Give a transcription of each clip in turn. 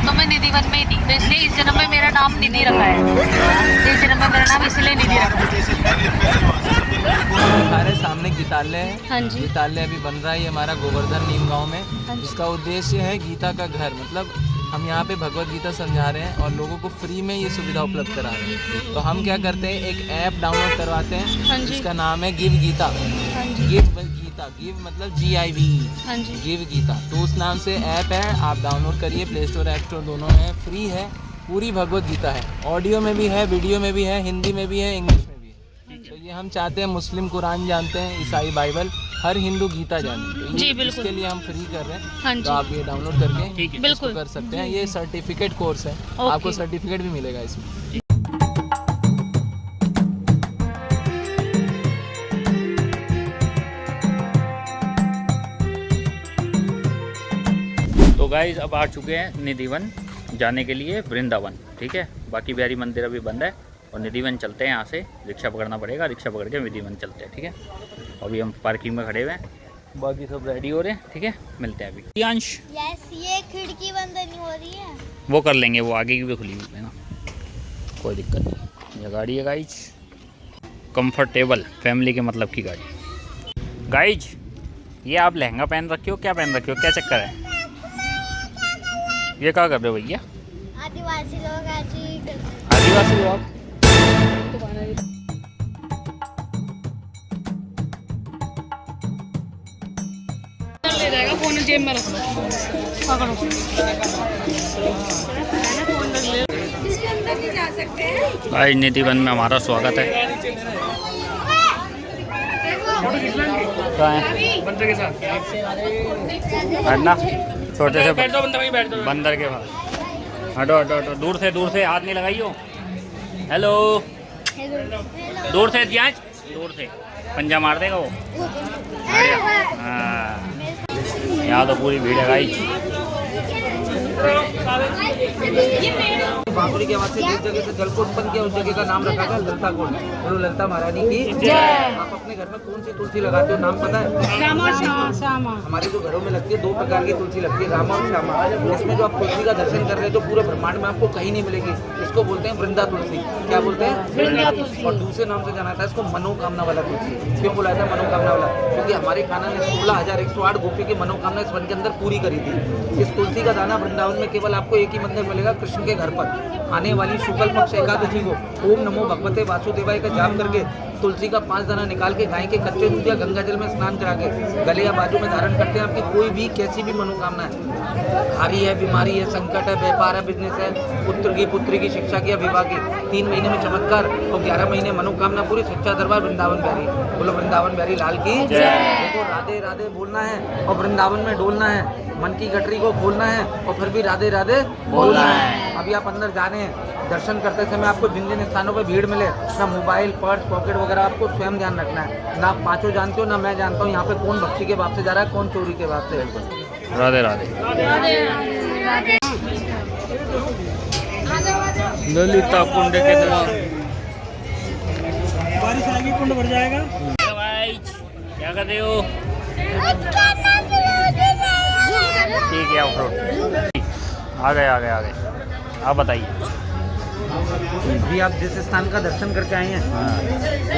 तो मैं निधि वन में ही थी, तो इसलिए इस जन्म में मेरा नाम निधि रखा है। इस जन्म में मेरा नाम इसलिए निधि रखा है। हमारे सामने गीतालय है। हाँ जी। गीतालय अभी बन रहा है, ये हमारा गोवर्धन नीम गाँव में। हाँ जी। इसका उद्देश्य है गीता का घर, मतलब हम यहाँ पे भगवत गीता समझा रहे हैं और लोगों को फ्री में ये सुविधा उपलब्ध करा रहे हैं। तो हम क्या करते हैं, एक ऐप डाउनलोड करवाते हैं। हाँ जी। जिसका नाम है गिव गीता। हाँ जी। गिव गीता, गिव मतलब GIV। हाँ जी। गिव गीता, तो उस नाम से ऐप है, आप डाउनलोड करिए। प्ले स्टोर, ऐप स्टोर दोनों है, फ्री है। पूरी भगवत गीता है, ऑडियो में भी है, वीडियो में भी है, हिंदी में भी है, इंग्लिश में भी है। तो ये हम चाहते हैं, मुस्लिम कुरान जानते हैं, ईसाई बाइबल, हर हिंदू गीता जाने। तो जी, ये बिल्कुल। इसके लिए हम फ्री कर रहे हैं। हाँ जी। तो आप ये डाउनलोड करके बिल्कुल इसको कर सकते हैं। ये सर्टिफिकेट कोर्स है, आपको सर्टिफिकेट भी मिलेगा इसमें। तो गाइज अब आ चुके हैं निधिवन जाने के लिए वृंदावन। ठीक है, बाकी बिहारी मंदिर अभी बंद है और निधिवन चलते हैं। यहाँ से रिक्शा पकड़ना पड़ेगा, रिक्शा पकड़ के निधिवन चलते हैं। ठीक है, अभी हम पार्किंग में खड़े हुए हैं, बाकी सब रेडी हो रहे हैं। ठीक है, मिलते हैं अभी। अंश, यस, ये खिड़की बंद नहीं हो रही है। वो कर लेंगे, वो आगे की भी खुली हुई है ना, कोई दिक्कत नहीं। ये गाड़ी है गाइज, कंफर्टेबल फैमिली के मतलब की गाड़ी। गाइज, ये आप लहंगा पहन रखे हो, क्या पहन रखे हो, क्या चक्कर है? ये क्या कर रहे हो भैया? आदिवासी लोग ऐसे ही करते हैं। आदिवासी लोग ले जाएगा, फोन जेब में रख लो, पकड़ो। इसके अंदर नहीं जा सकते हैं। गाइज निधिवन में हमारा स्वागत है। कहाँ है? बंदर के साथ हटना, छोटे से बैठ दो। बंदर के पास। हटो हटो हटो, दूर से हाथ नहीं लगाइयो। हेलो, दूर से जांच, दूर से पंजा मार देगा वो। हाँ, यहाँ तो पूरी भीड़ है गाइस। बांसुरी के आवाज से जिस जगह से जल को उत्पन्न किया उस जगह का नाम रखा गया ललिता कुंड। बोलो ललिता महारानी की जय। आप अपने घर में कौन सी तुलसी लगाते हो, नाम पता है? श्यामा, श्यामा, श्यामा। हमारे जो घरों में लगती है, 2 प्रकार की तुलसी लगती है, रामा और श्यामा। इसमें जो आप तुलसी का दर्शन कर रहे हैं, जो पूरे ब्रह्मांड में आपको कहीं नहीं मिलेगी, इसको बोलते हैं वृंदा तुलसी। क्या बोलते हैं? वृंदा तुलसी। और दूसरे नाम से जाना जाता है इसको मनोकामना वाला तुलसी। क्यों बोला जाता है मनोकामना वाला? क्योंकि हमारे खाना ने 16,108 गोपी की मनोकामना इस वन के अंदर पूरी करी थी। इस तुलसी का दाना वृंदावन में केवल आपको एक ही मंदिर मिलेगा, कृष्ण के घर पर। आने वाली शुक्ल पक्ष एकादशी को ओम नमो भगवते वासुदेवाय का जाप करके तुलसी का 5 दाना निकाल के गाय के कच्चे दूध या गंगा जल में स्नान करा के गले या बाजू में धारण करते हैं। आपकी कोई भी कैसी भी मनोकामना है, खारी है, बीमारी है, संकट है, व्यापार है, बिजनेस है, पुत्री की शिक्षा की, विवाह की, 3 महीने में चमत्कार और 11 महीने मनोकामना पूरी। सच्चा दरबार वृंदावन बिहारी। बोलो वृंदावन बिहारी लाल की जय। देखो, राधे राधे बोलना है और वृंदावन में डोलना है, मन की गठरी को खोलना है और फिर भी राधे राधे बोलना है। अभी आप अंदर जा रहे हैं, दर्शन करते समय आपको जिन जिन स्थानों पर भीड़ मिले, ना मोबाइल, पर्स, पॉकेट वगैरह आपको स्वयं ध्यान रखना है। ना आप पांचों जानते हो, ना मैं जानता हूँ यहाँ पे कौन भक्ति के भाव से जा रहा है, कौन चोरी के भाव से। राधे राधे। ललिता कुंड के द्वार। बारिश आएगी, कुंड भर जाएगा। क्या कर रहे हो? ठीक है, ऑफ रोड आ गए। आप बताइए। अभी आप जिस स्थान का दर्शन करके आए हैं,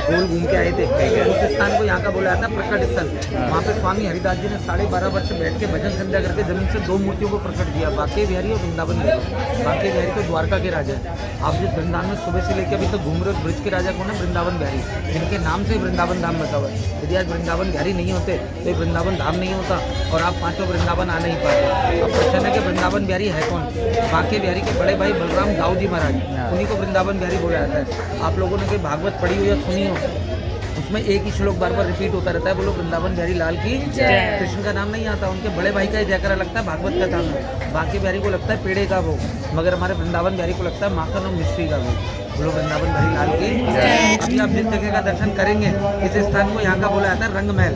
गोल घूम के आए थे, उस स्थान को यहाँ का बोला जाता है प्रकट स्थल। वहाँ पे स्वामी हरिदास जी ने 12.5 वर्ष बैठ के भजन संध्या करके जमीन से 2 मूर्तियों को प्रकट किया, बांके बिहारी और वृंदावन बिहारी। बांके बिहारी तो द्वारका के राजा है। आप जिस वृंदावन में सुबह से लेकर अभी तक घूम रहे हो, ब्रिज के राजा कौन है? वृंदावन बिहारी, जिनके नाम से वृंदावन धाम बता हुआ है। यदि आज वृंदावन बिहारी नहीं होते तो ये वृंदावन धाम नहीं होता और आप पाँचों वृंदावन आ नहीं पाते। अब प्रश्न है कि वृंदावन बिहारी है कौन? बांके बिहारी के बड़े भाई बलराम दाऊ जी महाराज, उन्हीं को वृंदावन बिहारी बोला जाता है। आप लोगों ने कोई भागवत पढ़ी हो या सुनी हो, उसमें एक ही श्लोक बार बार रिपीट होता रहता है, बोलो वृंदावन बिहारी लाल की जय। कृष्ण का नाम नहीं आता, उनके बड़े भाई का जयकारा लगता है, भागवत का नाम है। बांके बिहारी को लगता है पेड़े का भोग, मगर हमारे वृंदावन बिहारी को लगता है माखन और मिश्री का भोग। बोलो वृंदावन भरी लाल की जय। अभी आप जिस जगह का दर्शन करेंगे इस स्थान को यहाँ का बोला जाता है रंग महल।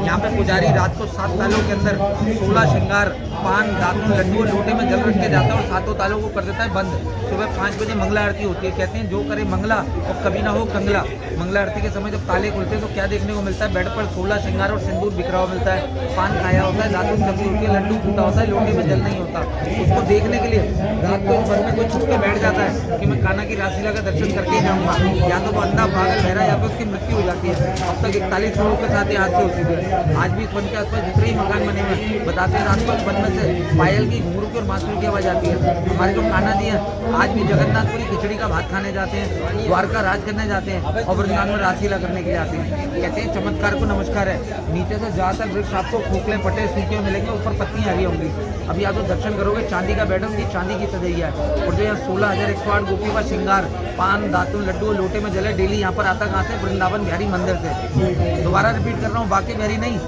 यहाँ पे पुजारी रात को 7 तालों के अंदर 16 श्रृंगार, पान, दातुन, लड्डू और लोटे में जल रख के जाता है और 7 तालों को कर देता है बंद। सुबह 5 बजे मंगला आरती होती है। कहते हैं जो करे मंगला और कभी ना हो कंगला। मंगला आरती के समय जब ताले खुलते हैं तो क्या देखने को मिलता है? बेड पर 16 श्रृंगार और सिंदूर बिखरा हुआ मिलता है, पान खाया होता है, दातुन सब्जी होती है, लड्डू फूटा होता है, लोटे में जल नहीं होता। उसको देखने के लिए रात को इस वन में कोई छुप के बैठ जाता है कि मैं कान्हा की रासलीला का दर्शन करके ही जाऊँगा। या तो वो अंधा, पागल, बहरा या फिर उसकी मृत्यु हो जाती है। अब तक 41 लोगों के साथ ये हादसे हो चुके हैं। आज भी इस वन के आसपास जितने ही मकान बने हुए हैं बताते हैं रात को इस वन में से पायल की, घुंघरू की और बांसुरी की आवाज़ आती है। हमारे जो कान्हा जी हैं आज भी जगन्नाथपुरी खिचड़ी का भात खाने जाते हैं, द्वारका राज करने जाते हैं और वृंदावन में रासलीला करने के लिए आते हैं। कहते हैं चमत्कार को नमस्कार है। नीचे से ज़्यादातर वृक्ष आपको खोखले, पटे, सूखे मिलेंगे, ऊपर पत्तियाँ हरी होंगी। अभी आप जो दर्शन करोगे चांदी का बेड उनकी चांदी की सजाई है। और जो यहाँ 16,108 गोपियों का श्रृंगार, पान, दातुन, लड्डू लोटे में जले डेली यहाँ पर आता कहाँ से? वृंदावन बिहारी मंदिर से। दोबारा रिपीट कर रहा हूँ, बाकी बिहारी नहीं,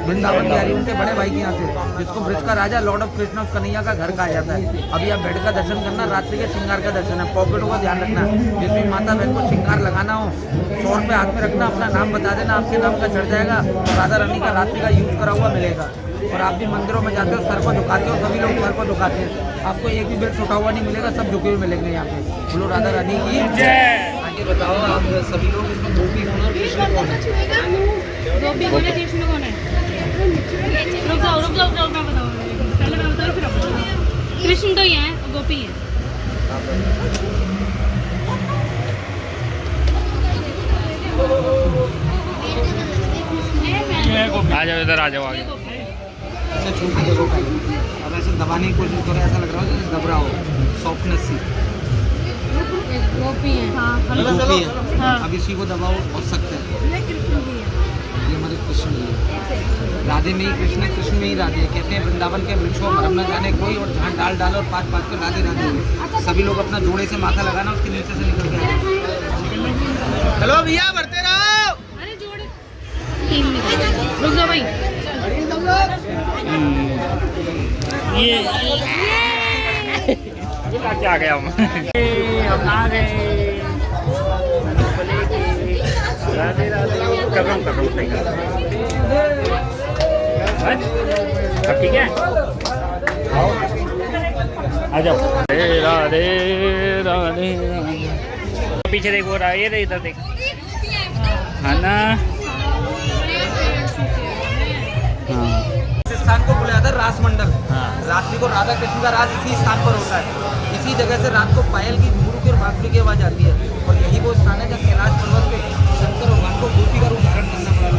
वृंदावन बिहारी उनके बड़े भाई के यहाँ से, जिसको ब्रज का राजा लॉर्ड ऑफ कृष्ण कन्हैया का घर कहा जाता है। अभी आप बेड का दर्शन करना, रात्रि के श्रृंगार का दर्शन है। पॉकेटों का ध्यान रखना, जिसमें माता बहन को श्रृंगार लगाना हो 100 रुपये हाथ में रखना, अपना नाम बता देना, आपके नाम का चढ़ जाएगा और राधा रानी का रात्रि का यूज करा हुआ मिलेगा। और आप भी मंदिरों में जाते हो, सर को झुकाते हो, सभी लोग सर को झुकाते हैं, आपको एक भी बेल्ट उठा हुआ नहीं मिलेगा, सब झुके हुए मिलेंगे यहाँ पे। बोलो राधा रानी की जय। आगे बताओ आप सभी लोग, इसमें गोपी कौन है, कृष्ण कौन है? गोपी कौन है, कृष्ण कौन है? रुक जाओ मैं बताऊँ, पहले मैं बताऊँ फिर आप बताओ। कृष्ण तो ही है, गोपी है। आ जाओ इधर, आ जाओ आगे। ऐसे छोटी जगह का अब ऐसे दबाने की कोशिश करो, ऐसा लग रहा हो जैसे दब रहा हो, सॉफ्टनेस सी। गोपी है, हाँ गोपी है। हाँ। अब इसी को दबाओ और सकते हैं। ये हमारे कृष्ण जी है। राधे में ही कृष्ण है, कृष्ण में ही राधे है। कहते हैं वृंदावन के वृक्षों मरम न जाने कोई, और जहाँ डाल डालो और पात पात कर राधे राधे हो। सभी लोग अपना जोड़े से माथा लगाना, उसके नीचे से निकल गया। चलो भैया बढ़ते रहो। अरे जोड़े 3 मिनट रुक जाओ भाई। ये क्या गया हम आ गए। राधे राधे कर रहा हूँ सही। अब ठीक है, आओ आ जाओ। राधे राधे राधे। पीछे देख, वो रहा है, ये इधर देख, है ना? हाँ। इस स्थान को बोला जाता है रास मंडल। हाँ। रात्रि को राधा कृष्ण का राज इसी स्थान पर होता है। इसी जगह से रात को पायल की, घुंघरू की और बांसुरी की आवाज आती है। और यही वो स्थान है जब कैलाश पर्वत पे शंकर भगवान को गोपी का रूप धारण करना पड़ा।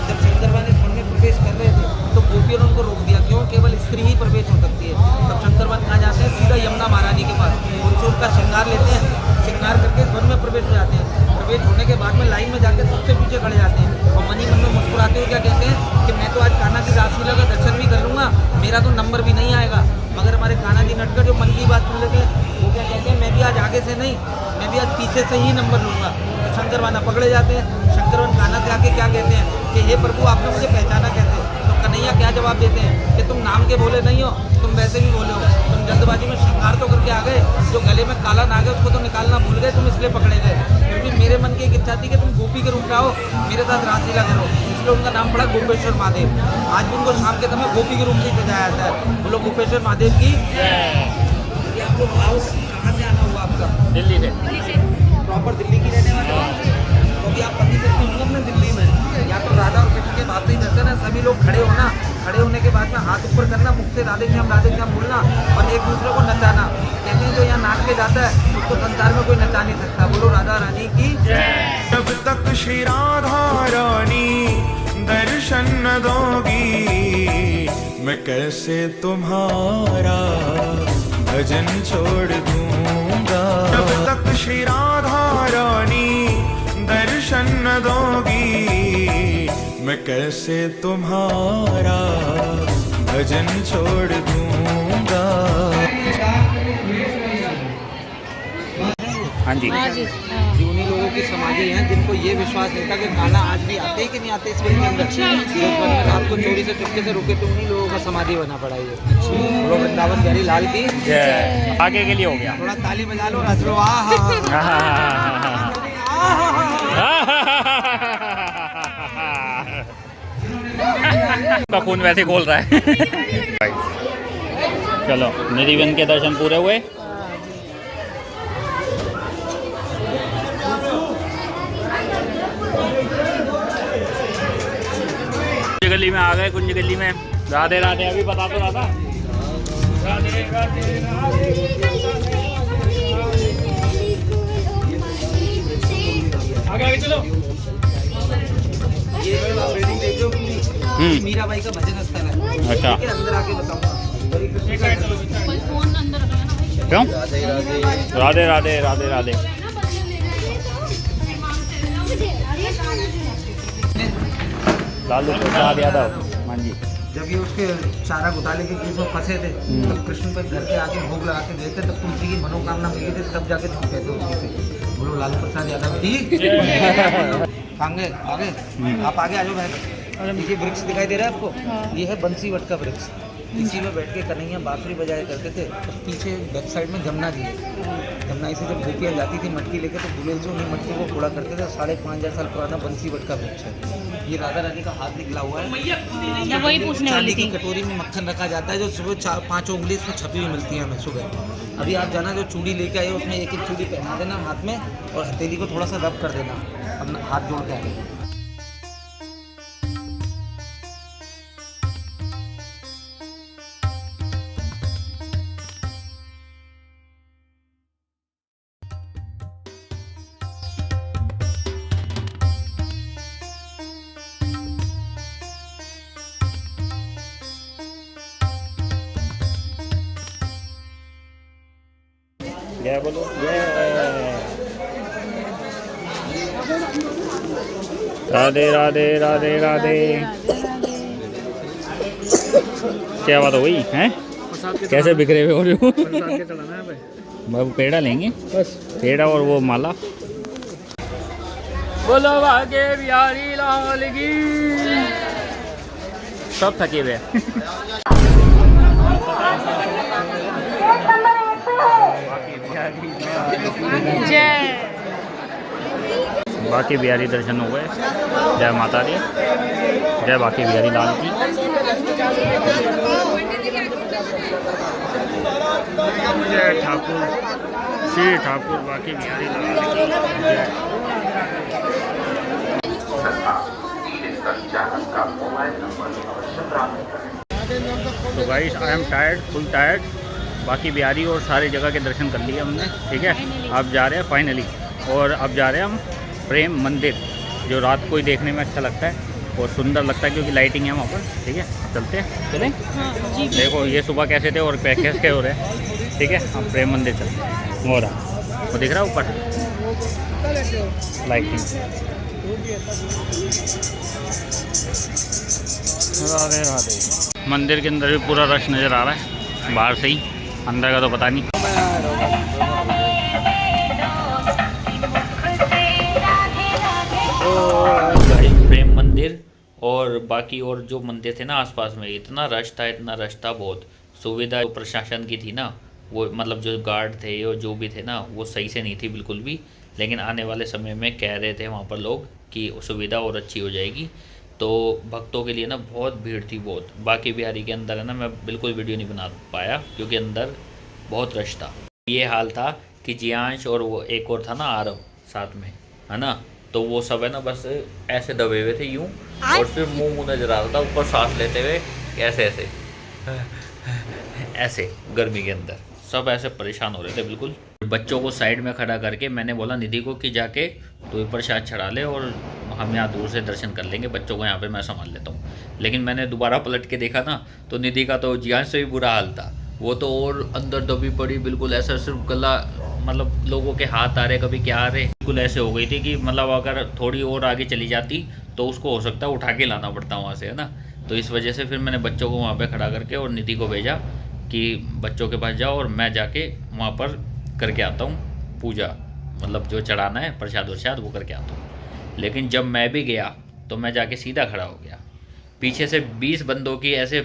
जब शंकर भगवान इस वन में प्रवेश कर रहे थे तो गोपियों ने उनको रोक दिया, क्यों? केवल स्त्री ही प्रवेश हो सकती है। तब शंकर भगवान कहाँ जाते हैं? सीधा यमुना महारानी के पास, उनसे उनका श्रृंगार लेते हैं, श्रृंगार करके इस वन में प्रवेश हो जाते हैं। प्रवेश होने के बाद में लाइन में जाकर सबसे पीछे खड़े जाते हैं और मन ही मन में मुस्कुराते हुए क्या कहते हैं कि मैं तो आज कान्हा की रासलीला का दर्शन भी कर लूँगा, मेरा तो नंबर भी नहीं आएगा। मगर हमारे कान्हा जी नटकर जो मन की बात सुन लेते हैं वो क्या कहते हैं, मैं भी आज आगे से नहीं, मैं भी आज पीछे से ही नंबर लूँगा। तो शंकर भगवान पकड़े जाते हैं। शंकर भगवान कान्हा से आके क्या कहते हैं कि हे प्रभु आपने मुझे पहचाना कैसे? तो कन्हैया क्या जवाब देते हैं कि तुम नाम के बोले नहीं हो, तुम वैसे भी बोले हो, तुम जल्दबाजी में श्रृंगार तो करके आ गए, जो गले में काला नाग है उसको तो निकालना भूल गए, तुम इसलिए पकड़े गए। क्योंकि मेरे मन की एक इच्छा थी कि तुम गोपी के रूप में आओ, मेरे साथ रासलीला करो, इसलिए उनका नाम पड़ा गोपेश्वर महादेव। आज भी उनको शाम के समय गोपी के रूप में सजाया जाता है। बोलो गोपेश्वर महादेव की। आप लोग आओ, कहाँ से आना हुआ आपका? दिल्ली से। प्रॉपर दिल्ली की रहने वाले हो? क्योंकि आप पति पत्नी होंगे अपने दिल्ली में, या तो राधा और कृष्ण के बात ही दर्शन है। सभी लोग खड़े होना, खड़े होने के बाद में हाथ ऊपर करना, मुख से राधे श्याम बोलना और एक दूसरे को नचाना। कहते हैं जो यहाँ नाच के जाता है उसको संसार में कोई नचा नहीं सकता। बोलो राधा रानी की जय। जब तक श्री राधा रानी दर्शन न दोगी, मैं कैसे तुम्हारा भजन छोड़ दूंगा। जब तक श्री राधा रानी दर्शन न दोगी, मैं कैसे तुम्हारा भजन छोड़ दूंगा। हाँ जी, हाँ जी, हाँ। ये उन्हीं लोगों की समाधि है जिनको ये विश्वास नहीं था कि कान्हा आज भी आते ही कि नहीं आते इस वन के अंदर। इस वन में रात को चोरी से चुपके से रुके तो उन्हीं लोगों का समाधि बना पड़ा ये। बोलो वृंदावन बिहारी लाल की जय। आगे के लिए हो गया। थोड़ा ताली बजा लो, हंस लो। का खून वैसे खोल रहा है। चलो निधिवन के दर्शन पूरे हुए। कुंज गली में आ गए। कुंज गली में राधे राधे अभी बता तो रहा था। राधे राधे आगे चलो। ये जो आप रेडिंग देख रहे हो पूरी, मीराबाई का भजन स्थल है। अच्छा। ठीक है, अंदर आके बताऊंगा। कोई फोन अंदर रखना ना भाई। क्यों? राधे राधे राधे राधे। लालू प्रसाद यादव हाँ जी। जब ये उसके चारा घोटाले के केस में फंसे थे तब कृष्ण पर घर के आके भोग लगा के गए थे, तब तुलसी की मनोकामना मिली थी, तब जाके छूटे थे उसके से। बोलो लालू प्रसाद यादव ठीक। आगे आगे आप आगे आ जाओ भाई। ये वृक्ष दिखाई दे रहा है आपको, ये है बंसीवट का वृक्ष। इसी में बैठ के कन्हैया बांसुरी बजाया करते थे। तो पीछे बैक साइड में जमुना जी है। जमुना से जब गोपियाँ जाती थी मटकी लेके तो दुलेल से उन्हीं मटकी को फोड़ा करते थे। 5,500 साल पुराना बंसीवट का वृक्ष है। ये राधा रानी का हाथ निकला हुआ है। मैं वही पूछने वाली चांदी की थी। कटोरी में मक्खन रखा जाता है जो सुबह 5 उंगली इसमें छपी हुई मिलती है हमें सुबह। अभी आप जाना जो चूड़ी लेके आए उसमें एक चूड़ी पहना देना हाथ में और हथेली को थोड़ा सा रब कर देना अपना हाथ जोड़ के आगे। जय बोलो जय। राधे राधे राधे राधे। क्या बात हो गई हैं? कैसे बिखरे हुए हो रहे हो? बाबू पेड़ा लेंगे बस, पेड़ा और वो माला। बोलो भाग्य बिहारी लाल की। सब थके हुए जय। बाकी बिहारी दर्शन हो गए। जय माता दी, जय बाकी बिहारी लाल की। जय ठाकुर श्री ठाकुर बाकी बिहारी लाल की जय। तो guys I am tired, full tired. बाकी बिहारी और सारी जगह के दर्शन कर लिए हमने। ठीक है, अब जा रहे हैं फाइनली। और अब जा रहे हैं हम प्रेम मंदिर, जो रात को ही देखने में अच्छा लगता है और सुंदर लगता है क्योंकि लाइटिंग है वहाँ पर। ठीक है, चलते हैं। चलें? हाँ जी। देखो ये सुबह कैसे थे और कैसे हो रहे हैं। ठीक है, हम प्रेम मंदिर चलते हैं। हो रहा वो दिख रहा है ऊपर लाइटिंग। राधे राधे। मंदिर के अंदर भी पूरा रश नज़र आ रहा है, बाहर से ही, अंदर का तो पता नहीं। प्रेम मंदिर और बाकी और जो मंदिर थे ना आसपास में, इतना रश था बहुत। सुविधा जो प्रशासन की थी ना, वो मतलब जो गार्ड थे और जो भी थे ना, वो सही से नहीं थी बिल्कुल भी। लेकिन आने वाले समय में कह रहे थे वहाँ पर लोग कि सुविधा और अच्छी हो जाएगी। तो भक्तों के लिए ना बहुत भीड़ थी बहुत। बाकी बिहारी के अंदर है ना, मैं बिल्कुल वीडियो नहीं बना पाया क्योंकि अंदर बहुत रश था। ये हाल था कि जियांश और वो एक और था ना आरव साथ में, है ना, तो वो सब है ना बस ऐसे दबे हुए थे यूं, और सिर्फ मुंह नजर आ रहा था ऊपर, सांस लेते हुए ऐसे ऐसे ऐसे। गर्मी के अंदर सब ऐसे परेशान हो रहे थे बिल्कुल। बच्चों को साइड में खड़ा करके मैंने बोला निधि को कि जाके तो प्रसाद चढ़ा ले और हम यहाँ दूर से दर्शन कर लेंगे, बच्चों को यहाँ पे मैं संभाल लेता हूँ। लेकिन मैंने दोबारा पलट के देखा ना तो निधि का तो जियांश से भी बुरा हाल था। वो तो और अंदर दबी पड़ी बिल्कुल, ऐसा सिर्फ गला, मतलब लोगों के हाथ आ रहे कभी क्या आ रहे, बिल्कुल ऐसे हो गई थी कि मतलब अगर थोड़ी और आगे चली जाती तो उसको हो सकता है उठा के लाना पड़ता वहाँ से, है ना। तो इस वजह से फिर मैंने बच्चों को वहाँ पे खड़ा करके और निधि को भेजा कि बच्चों के पास जाओ और मैं जाके वहाँ पर करके आता हूँ पूजा, मतलब जो चढ़ाना है प्रसाद वरसाद वो करके आता हूँ। लेकिन जब मैं भी गया तो मैं जाके सीधा खड़ा हो गया, पीछे से 20 बंदों की ऐसे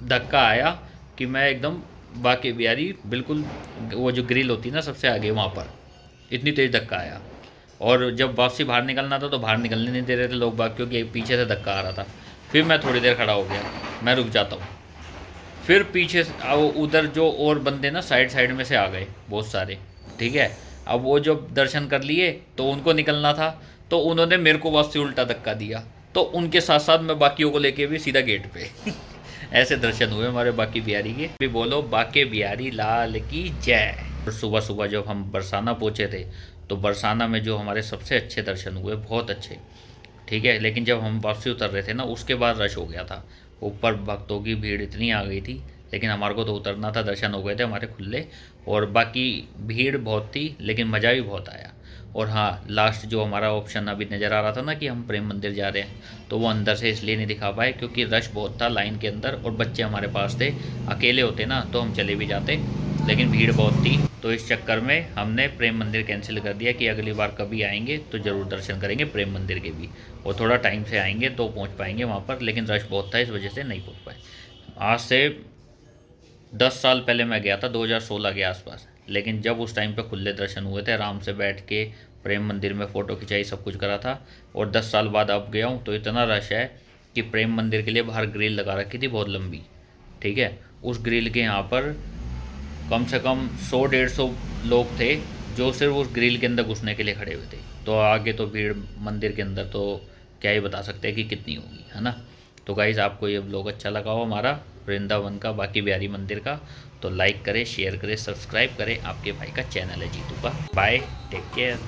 धक्का आया कि मैं एकदम बाके बिहारी बिल्कुल वो जो ग्रिल होती है ना सबसे आगे वहाँ पर, इतनी तेज़ धक्का आया। और जब वापसी बाहर निकलना था तो बाहर निकलने नहीं दे रहे थे लोग बाग, क्योंकि पीछे से धक्का आ रहा था। फिर मैं थोड़ी देर खड़ा हो गया, मैं रुक जाता हूँ। फिर पीछे उधर जो और बंदे ना साइड में से आ गए बहुत सारे, ठीक है। अब वो जब दर्शन कर लिए तो उनको निकलना था, तो उन्होंने मेरे को वापसी उल्टा धक्का दिया, तो उनके साथ साथ मैं बाकियों को लेके भी सीधा गेट पे ऐसे दर्शन हुए हमारे बाकी बिहारी के। भी बोलो बाके बिहारी लाल की जय। सुबह सुबह जब हम बरसाना पहुँचे थे तो बरसाना में जो हमारे सबसे अच्छे दर्शन हुए, बहुत अच्छे, ठीक है। लेकिन जब हम वापसी उतर रहे थे ना उसके बाद रश हो गया था, ऊपर भक्तों की भीड़ इतनी आ गई थी, लेकिन हमारे को तो उतरना था, दर्शन हो गए थे हमारे खुले। और बाकी भीड़ बहुत थी लेकिन मज़ा भी बहुत आया। और हाँ, लास्ट जो हमारा ऑप्शन अभी नज़र आ रहा था ना कि हम प्रेम मंदिर जा रहे हैं, तो वो अंदर से इसलिए नहीं दिखा पाए क्योंकि रश बहुत था लाइन के अंदर और बच्चे हमारे पास थे। अकेले होते ना तो हम चले भी जाते, लेकिन भीड़ बहुत थी, तो इस चक्कर में हमने प्रेम मंदिर कैंसिल कर दिया कि अगली बार कभी आएंगे तो ज़रूर दर्शन करेंगे प्रेम मंदिर के भी, और थोड़ा टाइम से आएंगे तो पहुंच पाएंगे वहां पर। लेकिन रश बहुत था इस वजह से नहीं पहुंच पाए। आज से 10 साल पहले मैं गया था, 2016 के आसपास, लेकिन जब उस टाइम पे खुले दर्शन हुए थे, आराम से बैठ के प्रेम मंदिर में फ़ोटो खिंचाई, सब कुछ करा था। और 10 साल बाद अब गया हूँ तो इतना रश है कि प्रेम मंदिर के लिए बाहर ग्रिल लगा रखी थी बहुत लंबी, ठीक है। उस ग्रिल के यहाँ पर कम से कम 100-150 लोग थे जो सिर्फ उस ग्रिल के अंदर घुसने के लिए खड़े हुए थे। तो आगे तो भीड़ मंदिर के अंदर तो क्या ही बता सकते हैं कि कितनी होगी, है ना। तो गाइज़ आपको ये व्लॉग अच्छा लगा हो हमारा वृंदावन का, बाकी बिहारी मंदिर का, तो लाइक करें, शेयर करें, सब्सक्राइब करें। आपके भाई का चैनल है जीतू का। Bye, take care.